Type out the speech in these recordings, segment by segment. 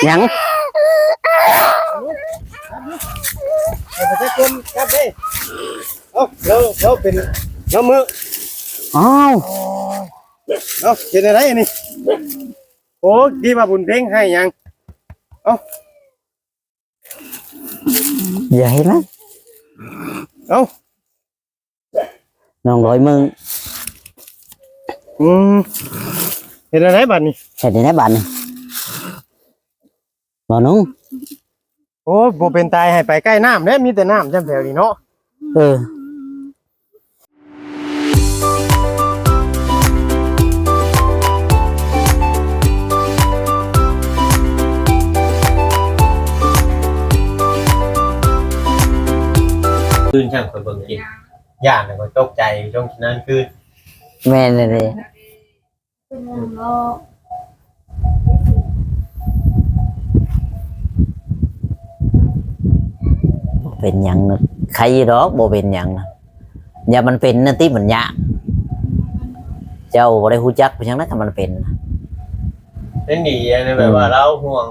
ยังไปจะคนครับเด้เราเป็นเรามืออ้าวเป็นอะไรนี่โอ้ดีมาบุญเพ่งให้ยังอย่าให้นะน้องร้อยมึงเป็นอะไรบ้านนี่เห็นได้บ้านนี่บ่นุ่งโอ้บ่เป็นตายให้ไปใกล้น้ำเนี่ยมีแต่น้ำจำแถวนี้เนาะคืนช่างคนเบิ่งกินย่านก็ตกใจตรงนั้นคือแม่เลยเป็นยังใครดอกบ่เป็นยังนะอย่ามันเป็นนั่นที่มันยากเจ้าบ่ได้ฮู้จักไปจังนั้นถ้ามันเป็นเป็นดีนะแบบว่าเราห่วง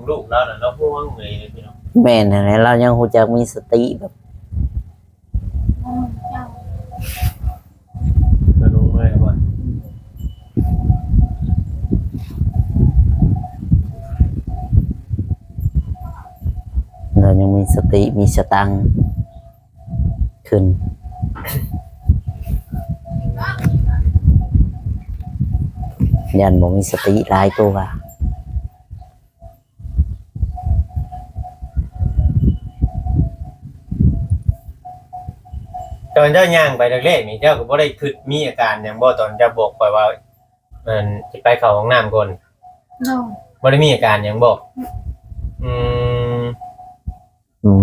ลูกเราน่ะเราห่วงเลยพี่น้องแม่นๆเรายังฮู้จักมีสติแบบสนุกเลยว่าเรายังมีสติมีสตังค์ขึ้นยันบ่มีสติหลายตัวตอนเจ้าย่างไปแรกๆนี่เจ้าก็บ่ได้คิดมีอาการหยังบ่ตอนจะบอกไปว่ามันสิไปเข้าห้องน้ำก่อนบ่ได้มีอาการหยังบ่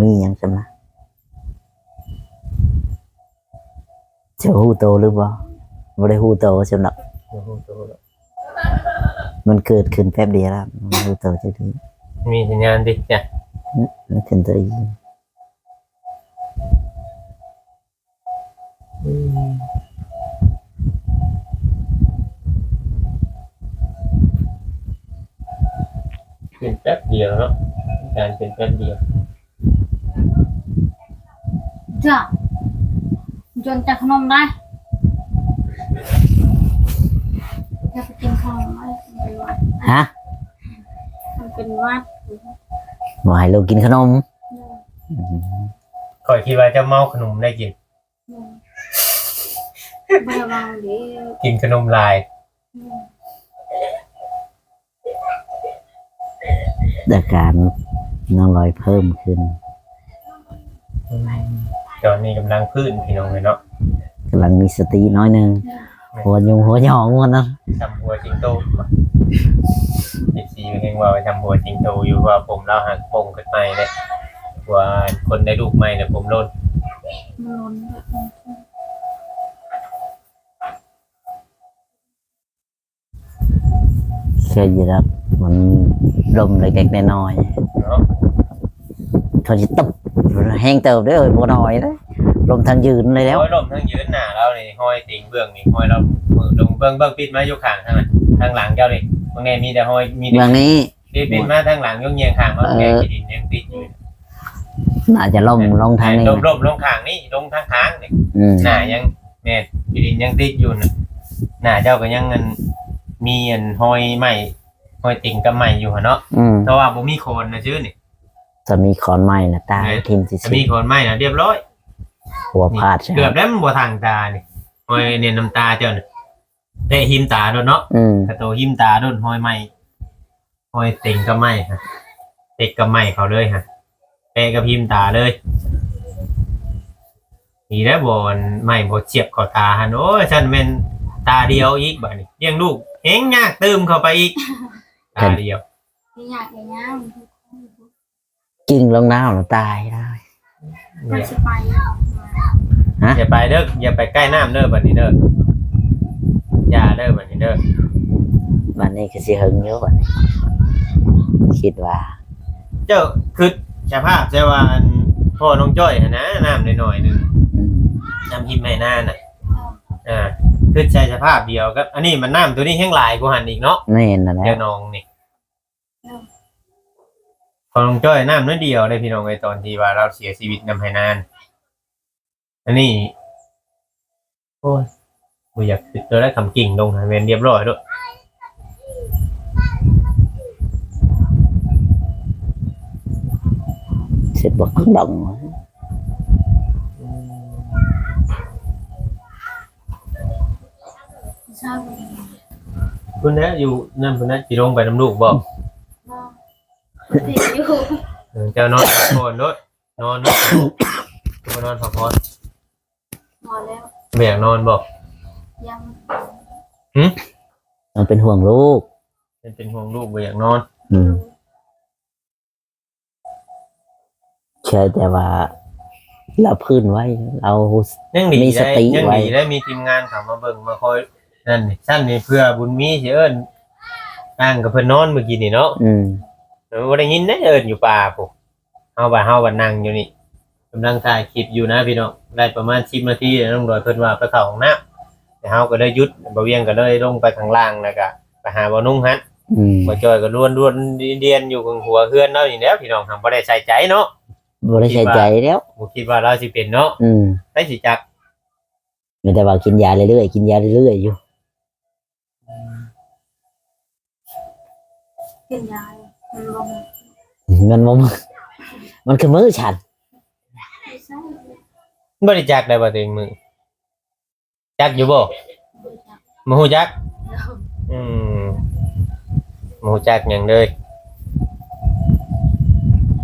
มีหยังซั่นล่ะเจ้าฮู้โตหรือบ่บ่ได้ฮู้โตสำหรับมันเกิดขึ้นแป๊บเดียวแล้วมันฮู้โตจังซี่มีสัญญาณดิจ้ะมันขึ้นตัวอีเป็นแป๊บเดียวเนาะการเป็นแป๊บเดียวจ้ะจนจะขนมได้จะไปกินขนมได้เป็นวัดฮะมันเป็นวัดบ่ให้ลูกกินขนมข่อยคิดว่าจะเมาขนมได้กินไม่เมาดิกินขนมลายอาการน้องลอยเพิ่มขึ้นตอนนี้กำลังพื้นพี่น้องเลยเนาะกำลังมีสติน้อยนึงหัวยุงหัวหยองมันนะทำหัวจิงโต14เห็นว่าไปทำหัวจิงโตอยู่ว่าผมเราหักปงขึ้นใหม่เลยว่าคนได้ลูกใหม่เนี่ยผมโลดเคยอยู่แล้วมันลมเล็กๆน้อยๆเขาจะตบแห้งเติบได้เลยบัวน้อยเลยลมทางยืนเลยแล้วลมทางยืนหนาเราเนี่ยห้อยติ่งเบื้องนี่ห้อยเราลงเบื้องปิดมาอยู่ข้างทางนั้นทางหลังเจ้านี่ตรงนี้มีแต่ห้อยมีเบื้องนี้ปิดมาทางหลังยกเงียงข้างว่าแกดินยังติดอยู่น่าจะลงทางนี้ลงข้างนี่ลงทางค้างนี่หน้ายังเนี่ยดินยังติดอยู่นะหน้าเจ้าก็ยังเงินมีเงินห้อยใหม่ห้อยติ่งกับใหม่อยู่เนาะเพราะว่าผมมีโคนนะชื่อนี่จะมีขอนไม้นะตาทิมจะมีโคนไม้นะเรียบร้อยหัวพาดเกือบได้มันบัวทางตานี่ห้อยเนียนน้ำตาเจ้าเนี่ยเตะหิมตาโดนเนาะกระโตหิมตาโดนห้อยไม้ห้อยติ่งกับไม้ฮะเตะกับไม้เขาเลยฮะเตะกับหิมตาเลยนี่ได้บอลไม้บอเฉียบเข้าตาฮะโอ้ยฉันเป็นตาเดียวอีกบ่นี่เลี้ยงลูกเฮงยากตื่มเข้าไปอีกตาเดียวอยากอย่างนี้กิ่งลงน้ำตายได้มันจะไปอย่าไปเด้ออย่าไปใกล้น้ำเด้อบัดนี้เด้ออย่าเด้อบัดนี้เด้อบัดนี้คือสิหึงเยอะบัดนี้คิดว่าเจ้าคือสภาพเจ้าว่าพ่อน้องจ้อยนะน้ำหน่อยๆนึงน้ำหิมให้หน้าน่ะคือใช้สภาพเดียวก็อันนี้มันน้ำตัวนี้แห้งลายกูหันอีกเนาะนี่นั่นแหละเดี๋ยวนองนี่ ของน้องจ้อยน้ำน้อยเดียวได้พี่น้องไอ้ตอนที่ว่าเราเสียชีวิตนำให้นานอันนี้โอ้ยบ่อยากติดตัวได้คำกิ่งลงให้แม่นเรียบร้อยด้วย เสร็จบ่ขึ้นดง ใช่ คุณนะอยู่นั่นคุณนะสิลงไปน้ำลูกบ่ ติดอยู่ เจ้านอนพักผ่อนรถนอนรถนอนพักผ่อน นอนแล้ว ไม่อยากนอนบ่ ยัง มันเป็นห่วงลูก เป็นห่วงลูกไม่อยากนอน อืมใช่แต่ว่าเราพื้นไว้เรา ยังดี มีส ได้ ติ ยัง ไว้ ดีได้มีทีมงานเขามาเบิ่งมาคอยนั่นนี่ชั้นนี่เพื่อบุญมีสิเอิ้นอ้างกับเพิ่นนอนเมื่อกี้นี่เนาะ อืม บ่ได้ยินได้เอิ้นอยู่ป่าพุเฮาว่านั่งอยู่นี่กำลังถ่ายคลิปอยู่นะพี่น้องได้ประมาณ10นาทีแล้วน้องดอยเพิ่นว่าไปเข้าห้องน้ำแต่เฮาก็ได้หยุดบ่เวียงก็เลยลงไปข้างล่างแล้วก็ไปหาบ่นุ่งฮั่น อืม บ่จอยก็ล้วนเดียนอยู่กับหัวเฮือนเนาะนี่แหล้วพี่น้องทำบ่ได้ใส่ใจเนาะ บ่ได้ใส่ใจแล้ว บ่คิดว่าเราสิเป็นเนาะ อืม ได้สิจัก มีแต่ว่ากินยาเรื่อยๆกินยาเรื่อยๆอยู่ กินยามันลง เงินมันคือมือฉัน ใช่ บ่ได้จักได้บ่ตัวเองมึงจักอยู่บ่บ่ฮู้จักอืมบ่ฮู้จักหยังเลย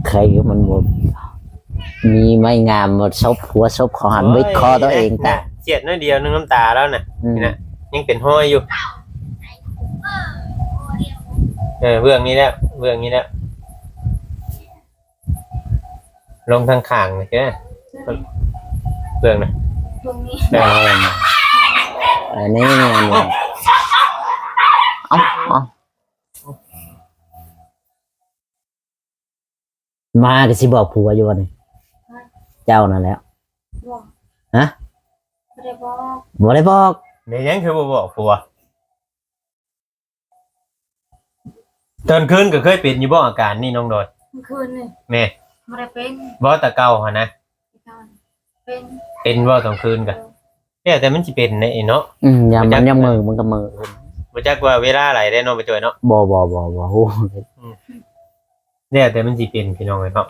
ใครก็มันบ่มีไม้งามมาซบหัวซบคอหันบิดคอตัวเองตา เสียดน้อยเดียวนึงน้ำตาแล้วน่ะ อืม นี่นะยังเป็นห้อยอยู่เบื้องนี้แล้วเบื้องนี้แล้วลงทางข้างนี่แกเบื้องน่ะ ตรงนี้ เอออันนี้เนี่ยเอามาก็สิบอกผัวอยู่ว่านี่เจ้านั่นแหล้ว บอก ฮะ ไม่ได้บอก บ่ได้บอก เดี๋ยวยังคือบ่บอกผัวตอนคืนก็เคยเป็นอยู่บ่อาการนี่น้องโดด เมื่อคืนนี่ แม่ ไม่ได้เป็น บ่แตะเก่าหั่นนะ เป็น เป็นบ่ตอนคืนก็แต่มันสิเป็นในเนาะ ยามมันยังมือมันก็มือ บ่จักว่าเวลาไหลได้เนาะไปจ่อยเนาะ บ่ฮู้ แต่มันสิเป็นพี่น้องเอ้ยเนาะ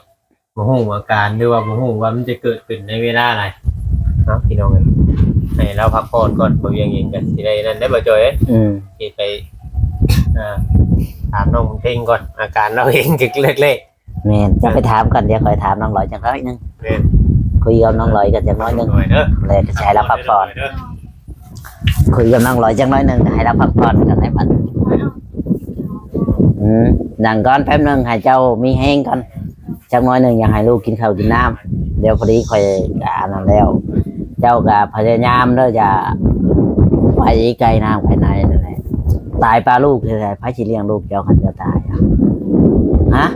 บ่ฮู้อาการหรือว่าบ่ฮู้ว่ามันจะเกิดขึ้นในเวลาอะไรเนาะพี่น้องเอ้ยให้เราพักผ่อนก่อนบ่เวียงเองก็สิได้นั่นได้บ่จ่อยเอ้ย สิไปถามน้องเพ่งก่อนอาการเราเองก็เล็ก แม่นจะไปถามกันเดี๋ยวคอยถามน้องลอยจังน้อยนึง ๆเนี่ย คุยกับน้องลอยกันจังน้อยนึง หน่อยเด้อ เลยจะให้เราพักผ่อนคุยกับน้องลอยจังน้อยนึงให้เราพักผ่อนกันให้มันนั่งก่อนแป๊บนึงให้เจ้ามีแห้งก่อนจังน้อยนึงอยากให้ลูกกินข้าวกินน้ำเดี๋ยวพอดีคอยอ่านนั้นแล้ว เจ้าก็พยายามเด้ออย่าไปไกลน้ำไกลในนั่นแหละตายปลาลูกเลยพระชิเลี้ยงลูกเจ้าขันจะตายฮะ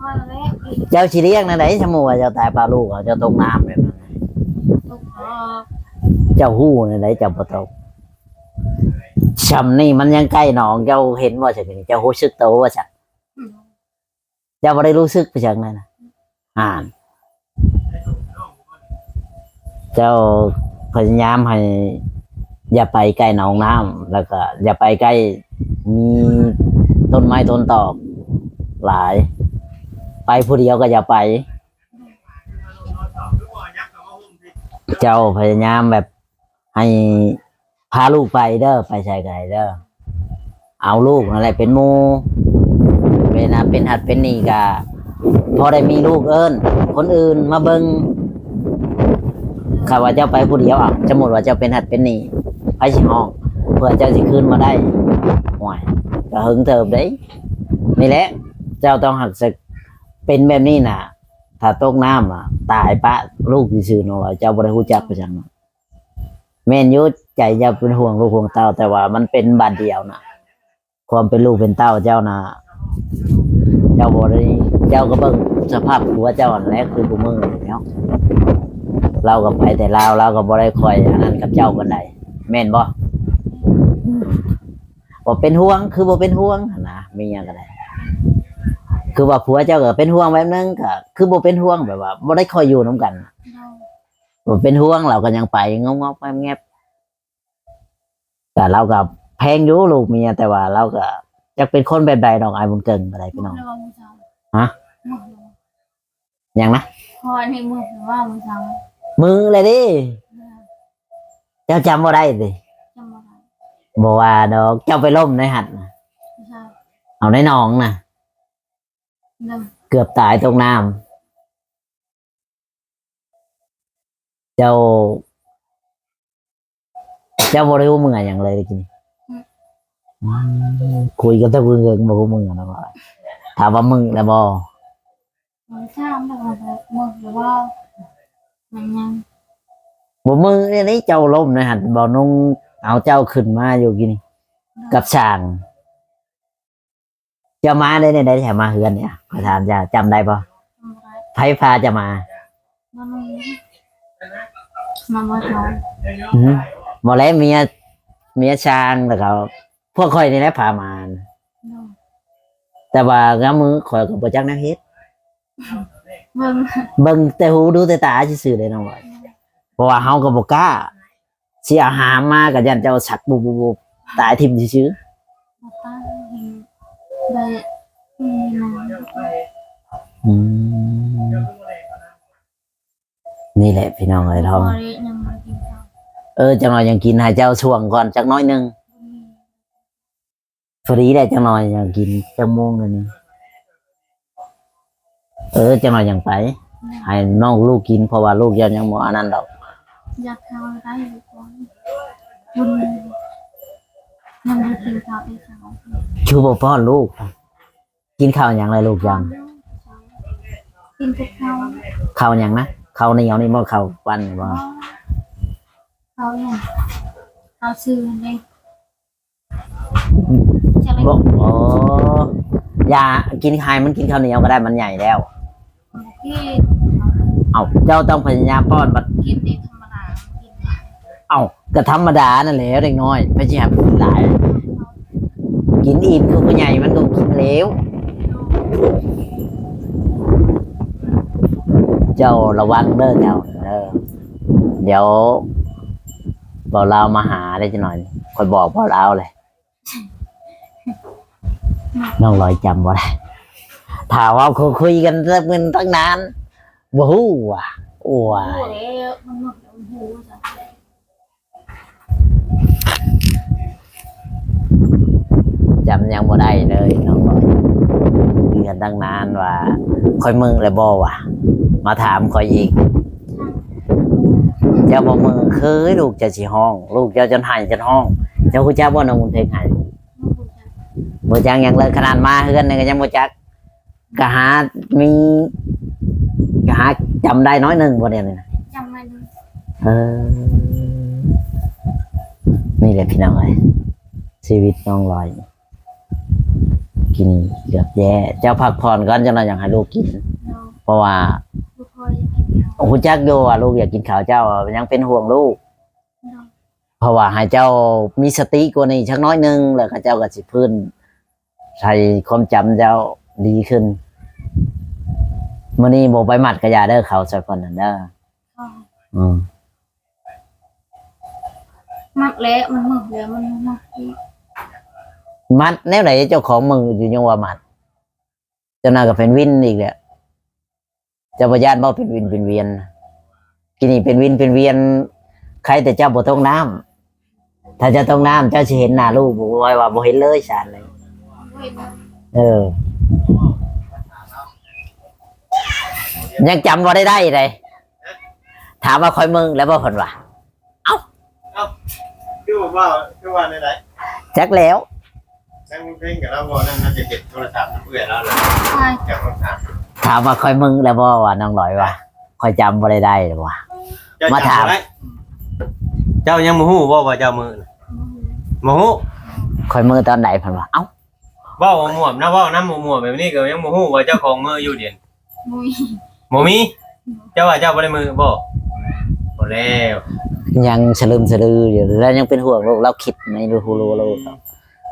พอแล้ว เจ้าชิเลี้ยงนั่นไหนสมมุติว่าเจ้าตายปลาลูกเจ้าตกน้ำแบบนั้น ตกออก เจ้าหู้นั่นไหนเจ้าบ่ตกช้ำนี่มันยังใกล้หนองเจ้าเห็นว่าใช่ไหมเจ้ารู้สึกตัวว่าใช่เจ้าบ่ได้รู้สึกไปจากนั้นนะเจ้าพยายามให้อย่าไปใกล้หนองน้ำแล้วก็อย่าไปใกล้มีต้นไม้ต้นตอกหลาย ไปผู้เดียวก็อย่าไป เจ้าพยายามแบบให้พาลูกไปเด้อไปใส่ไกลเด้อเอาลูกนั่นแหละเป็นหมูเป็นหัดเป็นนี่กะพอได้มีลูกเอิญคนอื่นมาเบิงข้าว่าเจ้าไปผู้เดียวอ่ะสมมติว่าเจ้าเป็นหัดเป็นนี่ไปสิห้องเพื่อเจ้าสิคืนมาได้ห่วยก็หึงเติบได้นี่แหละ เจ้าต้องหักสักเป็นแบบนี้น่ะ ถ้าตกน้ำอ่ะตายปะลูกซื่อๆเนาะว่าเจ้าบ่ได้รู้จักไปจังแม่นอยู่ใจเจ้าเป็นห่วงลูกห่วงเต้าแต่ว่ามันเป็นบาดเดียวน่ะ ความเป็นลูกเป็นเต้าเจ้าน่ะเจ้าบ่ได้เจ้าก็เบิ่งสภาพหัวเจ้าอันแรกคือผู้มือแล้วเราก็ไปแต่เราก็บ่ได้คอยอันนั้นกับเจ้ากันใดแม่นบ่บ่เป็นห่วงคือบ่เป็นห่วงนะมีหยังก็ได้ คือว่าผัวเจ้าก็เป็นห่วงแบบนึงก็คือบ่เป็นห่วงแบบว่าบ่ได้คอยอยู่นํกัน โดย บ่เป็นห่วงเราก็ยังไปงอกๆแงบๆแต่เราก็แพงอยู่ลูกเมียแต่ว่าเราก็จะเป็นคนแบบใดดอกอายบุญเกิงอะไรพี่น้อง มือว่ามือเช้า ฮะ มือ ยังนะ พอในมือว่ามือเช้า มือเลยดิเจ้าจำบ่ได้ดิ จำมาได้ บ่ว่าดอกเจ้าไปล่มในหัดน่ะ ไม่ใช่ เอาในหนองน่ะ หนึ่ง เกือบตายตรงน้ำเจ้าบ่ได้ฮู้มือหยังเลยกินคุยกันแต่คุยกันบ่ฮู้มือนะว่าถามว่ามึงแล้วบ่ มือเช้าแบบมือหรือว่ามันยัง บ่มือนี่เจ้าล่มในหัดบ่นุ่งเอาเจ้าขึ้นมาอยู่กินนี่กับช่างเจะมาได้แถมมาเฮือนเนี่ยขอถามจ้าจำได้บ่ ทำอะไร ไผพาจะมา มันมาเช้า อือบ่แล้วเมียช่างแล้วก็พวกข่อยนี่แหละพามานะ โดย แต่ว่างามมือข่อยก็บ่จักแนวเฮ็ด เบิ่ง เบิ่งแต่หูดูแต่ตาซื่อๆเลยน้องว่าเพราะว่าเฮาก็บ่กล้าสิเอาหามมาก็ยันเจ้าสักบุบๆๆตายทิ่มซื่อ มาตั้งได้นาน ๆนี่แหละพี่น้องเอ้ย พ ท อ อง ได้ยังมากินข้าว จังหน่อยยังกินให้เจ้าช่วงก่อนจักหน้อยหนึงพอดีได้จังหน่อยยังกินจังโมงแล้วนี่จังหน่อยยังไป ให้น้องลูกกินเพราะว่าลูกยังบ่อันนั้นดอก อยากข้าวได้ก่อนบุญยังได้กินข้าวได้เช้า คือบ่ป้อนลูก กินข้าวหยังเลยลูกยัง กินแต่ข้าว ข้าวหยังนะข้าวเหนียวนี่บ่ข้าวปั้นนี่บ่ ข้าวยังข้าวซื้อเลยจะเลย บ่อย่ากินไข่มันกินข้าวเหนียวก็ได้มันใหญ่แล้ว กิน เจ้าต้องพยายามป้อนบัด กินได้ธรรมดากิน ก็ธรรมดานั่นแหละเด็กน้อยไม่ใช่ให้กินหลาย กินอิ่มคือผู้ใหญ่มันก็กินแล้วเจ้าระวังเด้อเจ้าเดี๋ยวบอกเรามาหาได้จะหน่อยคอยบอกบอกเราเลยน้องลอยจำบ่ได้ถามว่าคุยกันสักเงินตั้งนานบ่ฮู้ว่ะโอ้ โอ้ ย ยมันหมดแล้วหูจ้ะ จำยังบ่ได้เลยน้องลอยคุยกันตั้งนานว่าคอยมึงเลยบ่ว่ะมาถามคอยอีกเจ้าบ่มึงเคยลูกจะสิห้อง ลูกเจ้าจนหายจนห้อง เจ้าคุณเจ้าบ่น้องมุนเพลงหาย มันหูจ้ะ บ่จังหยังเลยขนาดมาเฮือนนี่ก็ยังบ่จักก็หามีก็หาจำได้น้อยหนึงบ่เนี่ยนะ จำไม่ได้ เออนี่แหละพี่น้องเอ้ยชีวิตน้องลอย กินเกือบแย่เจ้าพักผ่อนก่อนจังหน่อยอยากให้ลูกกิน เรา เพราะว่า บุคอยยังไม่เอา คุณจักดูว่าลูกอยากกินข้าวเจ้ายังเป็นห่วงลูก เรา เพราะว่าให้เจ้ามีสติกว่านี้ชักน้อยหนึงแล้วก็เจ้าก็สิพื้นใช้ความจำเจ้าดีขึ้นมื้อนี้บ่ไปหมัดกระยาเด้อเขาสักคนนั่นเด้อ เขา อืม มักแล้วมันหมดแล้วมันมักอีก มัดแนวไหนเจ้าของมึงอยู่ยังว่ามัดเจ้าน่าก็เป็นวินอีกแหละเจ้าบ่ญาติบ่เป็นวินเป็นเวียนกินนี่เป็นวินเป็นเวียนใครแต่เจ้าบ่ต้องน้ำถ้าเจะต้องน้ำเจ้าสิเห็นหน้าลูกบ่ว่าบ่เห็นเลยชานเลย เห็น ยังจำบ่ได้เลยถามว่าคอยมึงแล้วบ่เพิ่นว่า คือว่าในไหน จักแล้ว นั่งเพลงกับเราบ่นั่นน่าจะเก็บโทรศัพท์เพื่อนแล้วล่ะ ใช่ เก็บโทรศัพท์ ถามว่าคอยมึงแล้วบ่ว่าน้องลอยว่าคอยจำบ่ได้เลยว่า มาถาม เจ้ายังบ่ฮู้บ่ว่าเจ้ามือน่ะบ่ฮู้ คอยมือตอนไหนเพิ่นว่าเอ้า เว้าหมวบนะเว้านำหมวบแบบนี้ก็ยังบ่ฮู้ว่าเจ้าของมืออยู่เด่น มุ้ย บ่มีเจ้าว่าเจ้าบ่ได้มือบ่แล้ว ยังสลึมสลืออยู่แล้วยังเป็นห่วงลูกเราคิดในรูโลก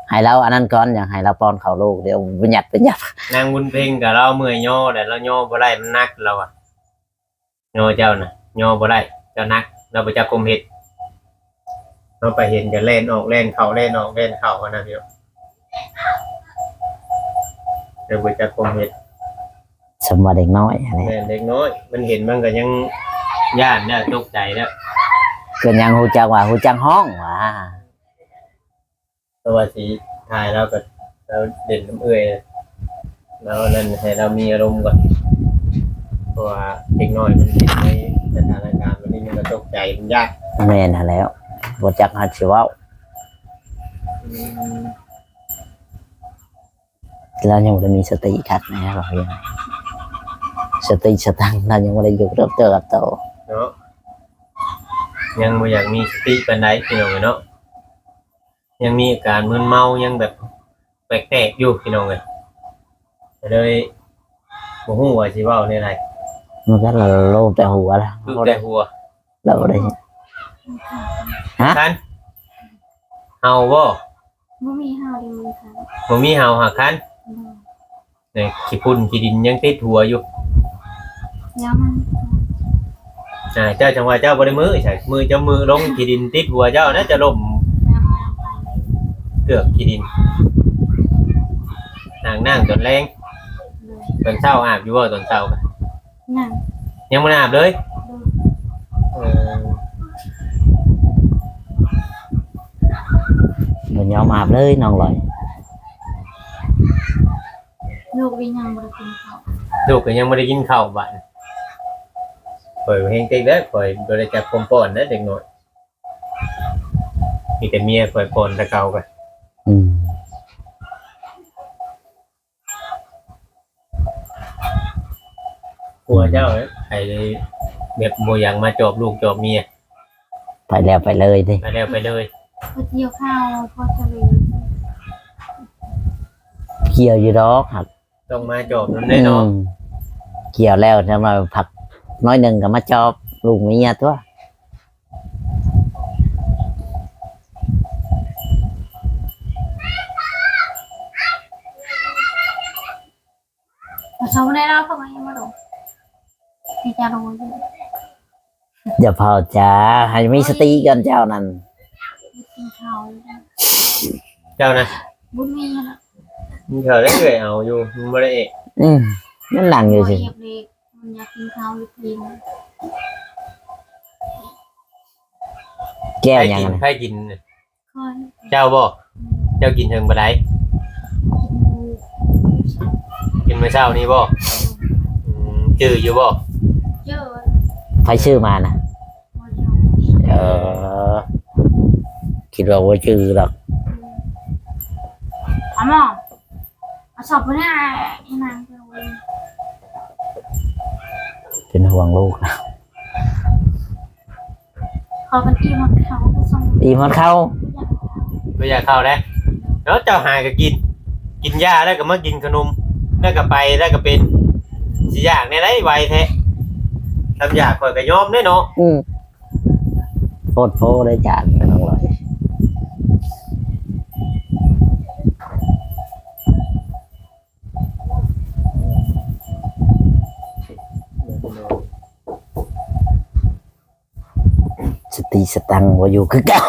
ให้เราอันนั้นก่อนอย่างให้เราป้อนข้าวลูกเดี๋ยวเป็นหยัด นางบุญเพ็งกับเราเมื่อยย่อแต่เราย่อบ่ได้มันนักเราอะย่อเจ้าน่ะย่อบ่ได้เจ้านักเราไปจับกลมเห็ดเราไปเห็นกันเล่นออกเล่นเข่าเล่นออกเล่นเข่ากันนะพี่เราไปจับกลมเห็ด สมว่าเด็กน้อยอะไร แม่เด็กน้อยมันเห็นมันก็ยังย่านเนี่ยตกใจแล้ว เกินยังหูจักว่าหูจังห้องว่า ตัวสีทายแล้วก็เราเด่นน้ำเอื่อยแล้วนั่นให้เรามีอารมณ์ก่อนเพราะว่าเด็กน้อยมันเห็นในสถานการณ์วันนี้มันก็ตกใจมันยาก แม่นแล้วบ่จักหัดสิเว้าแล้วยังบ่ได้มีสติคักนะว่าอย่างไรสติสตังค์เรายังบ่ได้อยู่เริ่มเติบโต เนาะยังไม่อยากมีสติปันไดพี่น้องเนาะยังมีอาการมึนเมายังแบบแปลกๆอยู่พี่น้องเลยโอ้โหว่าสิเว้าในไร มันก็โลภแต่หัวแล้ว คือแต่หัว เราบ่ได้ ฮะ คันเฮาบ่ บ่มีเฮาดีมือค่ะ บ่มีเฮาหักคันเนี่ยขี้พุ่นขี้ดินยังติดหัวอยู่ แล้วมัน เจ้าจังหวะเจ้าบ่ได้มือใช่มือเจ้ามือลงขี้ดินติดหัวเจ้าน่าจะล่ม แล้วมันไป เกือบขี้ดินนั่งตอนแรง เลย ตอนเช้าอาบอยู่บ่ตอนเช้าก็ นั่ง ยังบ่ได้อาบเลย ดู เออ มันยอมอาบเลยน้องลอย ลูกวิ่งยังบ่ได้กินข้าว ลูกก็ยังบ่ได้กินข้าวบ้านข่อยเฮงเต็กแล้วข่อยบ่ได้จับผมป้อนนะเด็กน้อยมีแต่เมียข่อยป้อนแต่เก่าก็ อืม กลัวเจ้าไอ้แบบบ่อยากมาจอบลูกจอบเมีย ไปแล้วไปเลยดิ ไปแล้วไปเลย พอเกี่ยวข้าวพอจะเลย เกี่ยวอยู่ดอกครับ ต้องมาจอบนั่นแน่นอน เกี่ยวแล้วจะมาผักน้อยหนึ่งก็มาจอบลูกเมียตัว แต่เขาไม่ได้เล่าเข้ามายังไม่รู้พี่จะรู้อยู่ อย่าเผาจ้าให้มีสติกันเจ้านั่น กินข้าวอยู่ เจ้านะ บุญมีนะ มีเธอได้เอ่ยเอาอยู่มันบ่ได้เอก นั่นหลังอยู่สิ เหยียบเล็กมันอยากกินข้าวอยู่ทีนึง แก้ว ให้ ยัง กิน ไง ให้กิน ค่อย เจ้าบ่เจ้ากินถึงบ่ได้กินมื้อเช้านี้บ่จื้ออยู่บ่ เยอะ ไฟชื่อมานะ พอเดียว เออคิดว่าว่าชื่อหรอก อ๋อหมอเอาสอบไปได้ไอ้นางเจ้าเว้ย เป็นห่วงลูกนะ เขาเป็นอีมันเขาก็ส่ง อีมันเข้า บ่อยากเข้าได้แล้วเจ้าหาก็กิน กินยาแล้วก็มากินขนมแล้วก็ไปแล้วก็เป็นสิอยากในได้ไวแท้ทำอยากข่อยก็ยอมได้เนาะ โคตรโพเลยจานไม่ต้องเลยสติสตังค์ว่าอยู่คือเก่า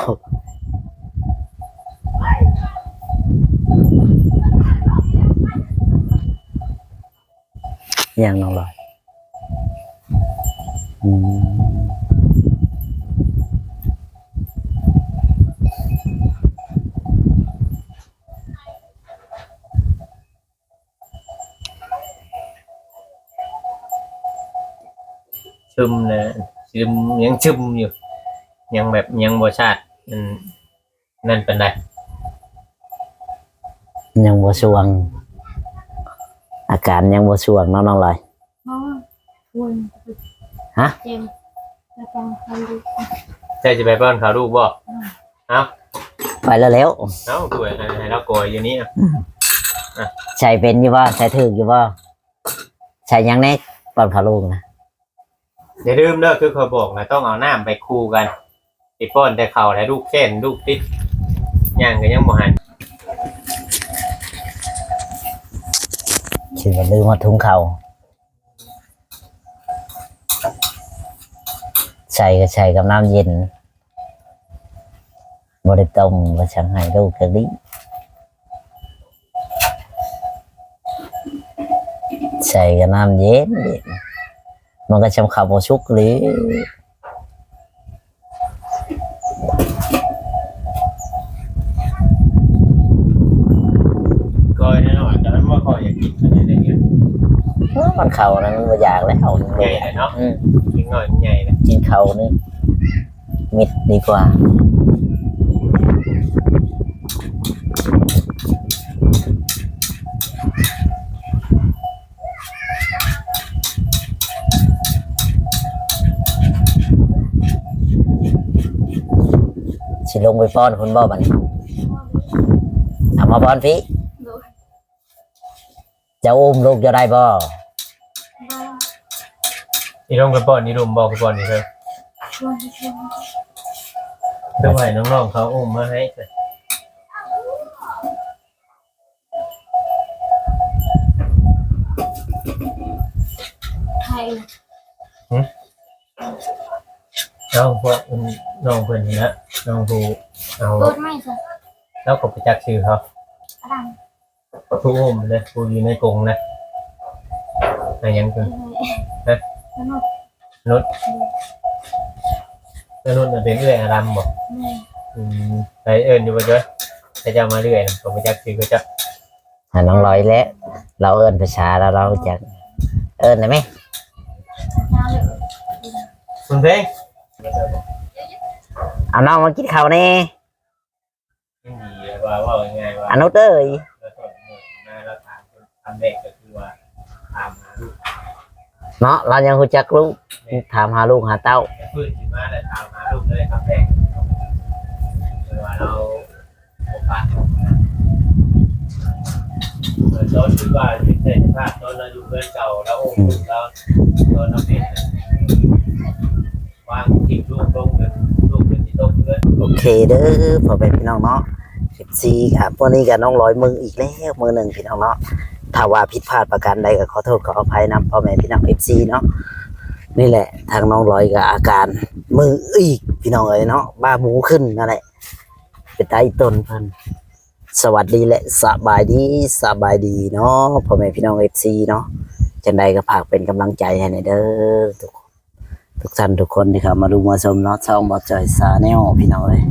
ยังน้องลอยซึมนะซึมยังซึมอยู่ยังแบบยังบ่ชาตินั่นเป็นไร ยังบ่ช่วง อาการยังบ่ช่วงเนาะน้องลอย เพราะว่าคุณ ฮะ เจมส์จะต้องคอยดู ใช่จะไปป้อนเขาลูกบ่เอ้า ไปแล้วแล้ว เอ้าตัวให้เราโกยอยู่นี่ ใช้เป็นอยู่บ่ใช้ถึกอยู่บ่ใช้ยังแน่ก่อนเขาลูกนะ อย่าลืมเด้อคือเขาบอกนะต้องเอาน้ำไปคู่กันไปป้อนแต่เขาและลูกเส้นลูกติดย่างก็ยังบ่หัน คิดว่าลืมมาถุงเขาใส่ก็ใส่กับน้ำเย็นบริต้มก็ช่างให้ลูกกันดิใส่กับน้ำเย็นมันก็ชำข้าวโพชุกหรือ ก็แน่นอนแต่นั้นว่าก็อยากกินอะไรเงี้ย มันเข่านั้นมันบ่อยากแล้ว ใหญ่เลยเนาะกินหน่อยใหญ่เลย กินเข่านี่มิดดีกว่าสิลงไปป้อนคุณบ่บัดนี้เอามาป้อนพี่ โดย จะอุ้มลูกจะได้บ่ บ้า นี่ร่มกระป๋อนนี่ร่มบอกกระป๋อนนี่เธอ ชวนชวน เพื่อให้น้องๆเขาอุ้มมาให้ ไทย น้องพวกน้องเพื่อนนี่นะน้องผู้เอา โดนไม่สิ แล้วก็ไปจักชื่อเขา อะไร ผู้อุ้มเลยผู้อยู่ในกรงนะอะไรยังกัน สนุก นุชนุชเป็นเอื้อยอารามบอก แม่ ไปเอิญอยู่บ่เจ้าแต่จะมาเรื่อยนะผมไปจักชื่อก็จะ หาน้องลอยแล้วเราเอิ้นภาษาแล้วเราจะเอิ้นได้ไหม ยาวเลย คุณเพลง เอาน้องมากินข้าวแน่ ไม่มีว่าง่ายว่า อนุเอ้ย แล้วก็มาแล้วถามทำเด็กก็คือว่าถามหาลูก เนาะเรายังรู้จักลูกถามหาลูกหาเต้า พื้นขึ้นมาแล้วถามหาลูกเลยทำเด็กคือว่าเราโอกาสตอนคือว่าที่เศรษฐภาพตอนเราอยู่เพื่อนเก่าเราโอ้โหเราตอนเราเป็นวางทิ้งลูกลงเป็นลูกเป็นที่ตกเพื่อน โอเคเด้อพ่อแม่พี่น้องเนาะ14ครับวันนี้กับน้องลอยมืออีกแล้วมือหนึ่งพี่น้องเนาะถ้าว่าผิดพลาดประการใดก็ขอโทษขออภัยนำพ่อแม่พี่น้อง FC เนาะนี่แหละทางน้องลอยกับอาการมืออีกพี่น้องเอ้ยเนาะบ้าหมูขึ้นนั่นแหละเป็นไตต้นเพิ่นสวัสดีและสบายดีเนาะพ่อแม่พี่น้อง FC เนาะจังใดก็ฝากเป็นกำลังใจให้หน่อยเด้อทุกท่านทุกคนที่เข้ามาดูมาชมเนาะช่องบอสจอยซาแนลพี่น้องเลย